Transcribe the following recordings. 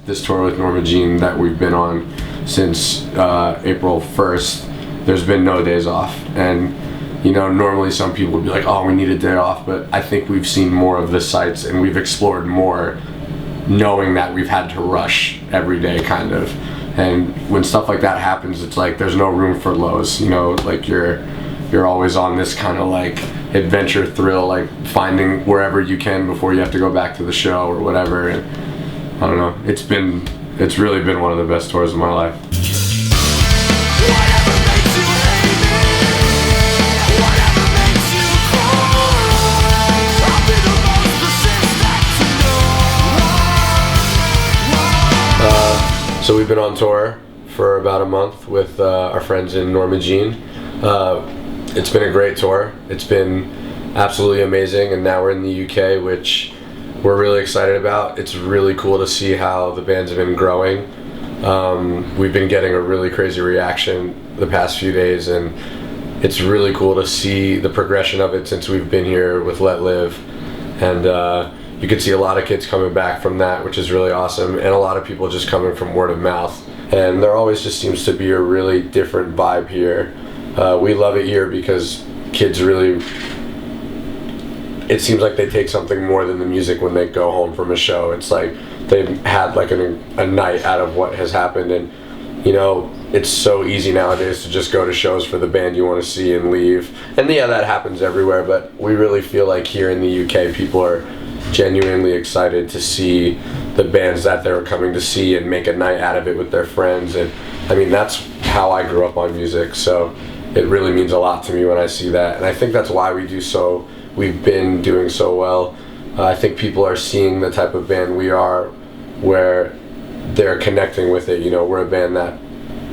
this tour with Norma Jean that we've been on since April 1st, there's been no days off. And you know, normally some people would be like, oh, we need a day off, but I think we've seen more of the sites and we've explored more knowing that we've had to rush every day, kind of. And when stuff like that happens, it's like there's no room for lows, you know, like you're always on this kind of like adventure thrill, like finding wherever you can before you have to go back to the show or whatever. And I don't know, it's really been one of the best tours of my life. So we've been on tour for about a month with our friends in Norma Jean. It's been a great tour. It's been absolutely amazing, and now we're in the UK, which we're really excited about. It's really cool to see how the bands have been growing. We've been getting a really crazy reaction the past few days, and it's really cool to see the progression of it since we've been here with Let Live. And you can see a lot of kids coming back from that, which is really awesome, and a lot of people just coming from word of mouth. And there always just seems to be a really different vibe here. We love it here because kids really, it seems like they take something more than the music when they go home from a show. It's like they've had like a night out of what has happened, and you know, it's so easy nowadays to just go to shows for the band you want to see and leave. And yeah, that happens everywhere, but we really feel like here in the UK people are genuinely excited to see the bands that they're coming to see and make a night out of it with their friends. And I mean, that's how I grew up on music, so it really means a lot to me when I see that. And I think that's why we've been doing so well. I think people are seeing the type of band we are, where they're connecting with it. You know, we're a band that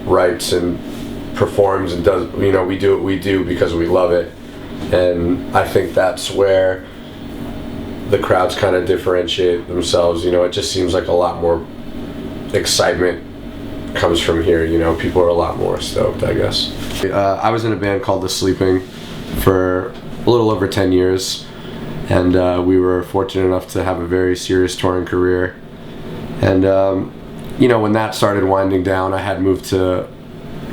writes and performs and does, you know, we do what we do because we love it. And I think that's where the crowds kind of differentiate themselves. You know, it just seems like a lot more excitement comes from here. You know, people are a lot more stoked, I guess. I was in a band called The Sleeping for a little over 10 years, and we were fortunate enough to have a very serious touring career. And you know, when that started winding down, I had moved to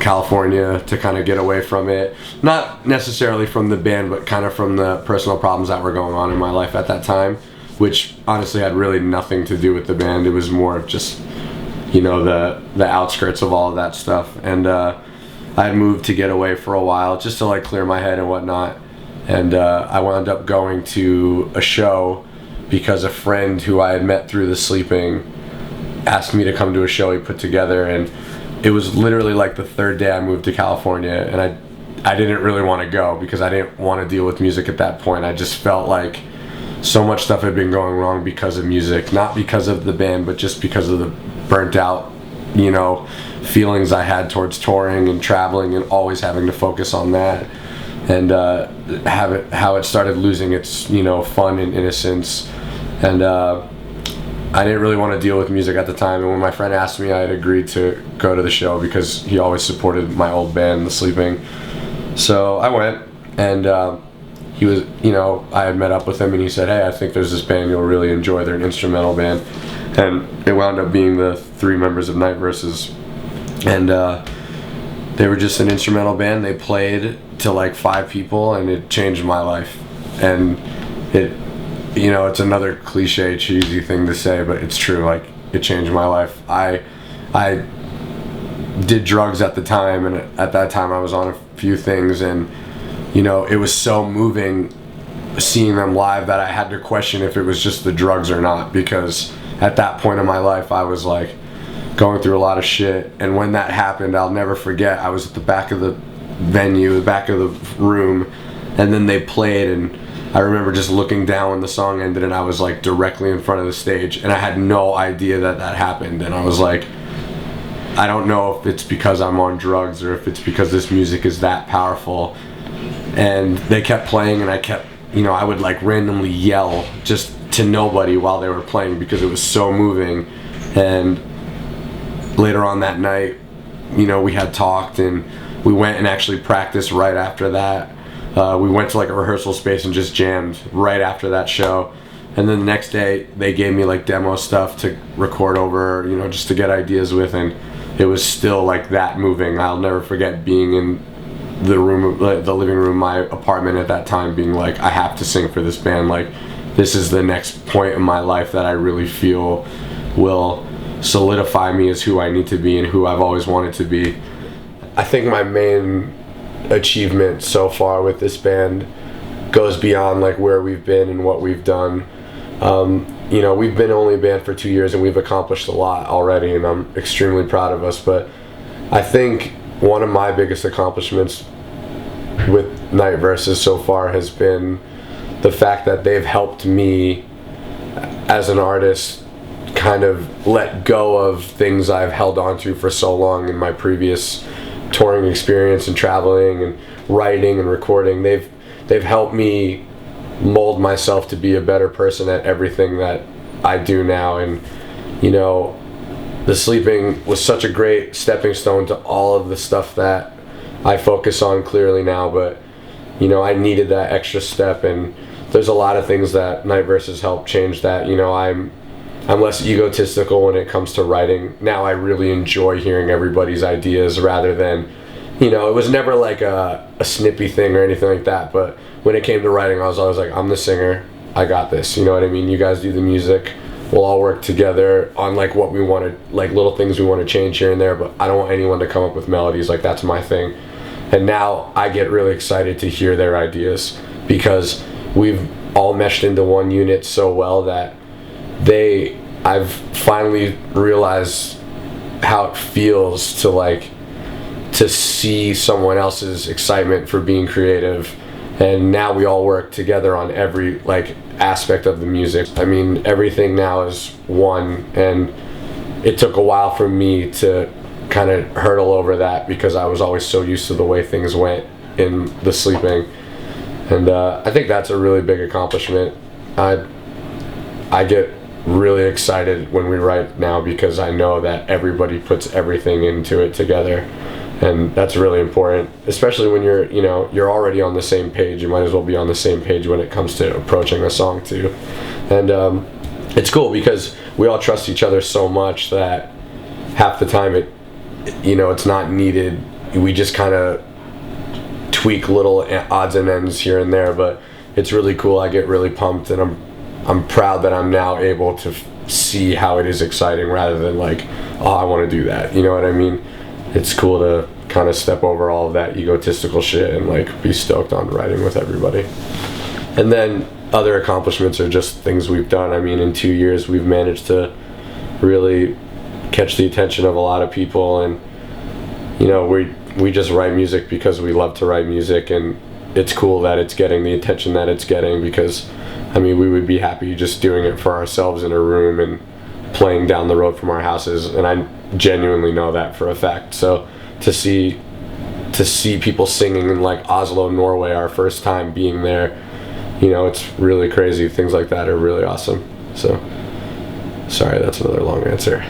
California to kind of get away from it. Not necessarily from the band, but kind of from the personal problems that were going on in my life at that time, which honestly had really nothing to do with the band. It was more of just, you know, the outskirts of all of that stuff. And I had moved to get away for a while just to like clear my head and whatnot. And I wound up going to a show because a friend who I had met through The Sleeping asked me to come to a show he put together. And it was literally like the third day I moved to California, and I didn't really want to go because I didn't want to deal with music at that point. I just felt like so much stuff had been going wrong because of music, not because of the band, but just because of the burnt out, you know, feelings I had towards touring and traveling and always having to focus on that, and how it started losing its, you know, fun and innocence. And I didn't really want to deal with music at the time, and when my friend asked me, I had agreed to go to the show because he always supported my old band, The Sleeping. So I went, and he was, you know, I had met up with him, and he said, hey, I think there's this band you'll really enjoy. They're an instrumental band. And it wound up being the 3 members of Night Verses. And they were just an instrumental band. They played to like 5 people, and it changed my life. And it, you know, it's another cliche, cheesy thing to say, but it's true. Like, it changed my life. I did drugs at the time, and at that time I was on a few things, and you know, it was so moving seeing them live that I had to question if it was just the drugs or not, because at that point in my life I was like going through a lot of shit. And when that happened, I'll never forget, I was at the back of the venue, the back of the room, and then they played, and I remember just looking down when the song ended, and I was like directly in front of the stage, and I had no idea that happened. And I was like, I don't know if it's because I'm on drugs or if it's because this music is that powerful. And they kept playing, and I kept, you know, I would like randomly yell just to nobody while they were playing because it was so moving. And later on that night, you know, we had talked, and we went and actually practiced right after that. We went to like a rehearsal space and just jammed right after that show. And then the next day they gave me like demo stuff to record over, you know, just to get ideas with, and it was still like that moving. I'll never forget being in the room, the living room, my apartment at that time, being like, I have to sing for this band. Like, this is the next point in my life that I really feel will solidify me as who I need to be and who I've always wanted to be. I think my main achievement so far with this band goes beyond like where we've been and what we've done. You know, we've been only a band for 2 years and we've accomplished a lot already, and I'm extremely proud of us. But I think one of my biggest accomplishments with Night Verses so far has been the fact that they've helped me as an artist kind of let go of things I've held on to for so long in my previous touring experience and traveling and writing and recording. They've helped me mold myself to be a better person at everything that I do now. And you know, the sleeping was such a great stepping stone to all of the stuff that I focus on clearly now, but you know, I needed that extra step, and there's a lot of things that Night Verses helped change that. You know, I'm less egotistical when it comes to writing. Now I really enjoy hearing everybody's ideas rather than, you know, it was never like a snippy thing or anything like that, but when it came to writing, I was always like, I'm the singer, I got this, you know what I mean? You guys do the music, we'll all work together on like what we want to, like little things we want to change here and there, but I don't want anyone to come up with melodies, like that's my thing. And now I get really excited to hear their ideas because we've all meshed into one unit so well that I've finally realized how it feels to see someone else's excitement for being creative, and now we all work together on every like aspect of the music. I mean, everything now is one, and it took a while for me to kind of hurdle over that because I was always so used to the way things went in the sleeping, and I think that's a really big accomplishment. I get really excited when we write now because I know that everybody puts everything into it together, and that's really important, especially when you're already on the same page. You might as well be on the same page when it comes to approaching a song too. And it's cool because we all trust each other so much that half the time it's not needed. We just kind of tweak little odds and ends here and there, but it's really cool. I get really pumped, and I'm proud that I'm now able to see how it is exciting rather than like, oh, I want to do that. You know what I mean? It's cool to kind of step over all of that egotistical shit and like be stoked on writing with everybody. And then other accomplishments are just things we've done. I mean, in 2 years we've managed to really catch the attention of a lot of people, and you know, we just write music because we love to write music, and it's cool that it's getting the attention that it's getting, because I mean, we would be happy just doing it for ourselves in a room and playing down the road from our houses, and I genuinely know that for a fact. So to see people singing in like Oslo, Norway, our first time being there, you know, it's really crazy. Things like that are really awesome. So sorry, that's another long answer.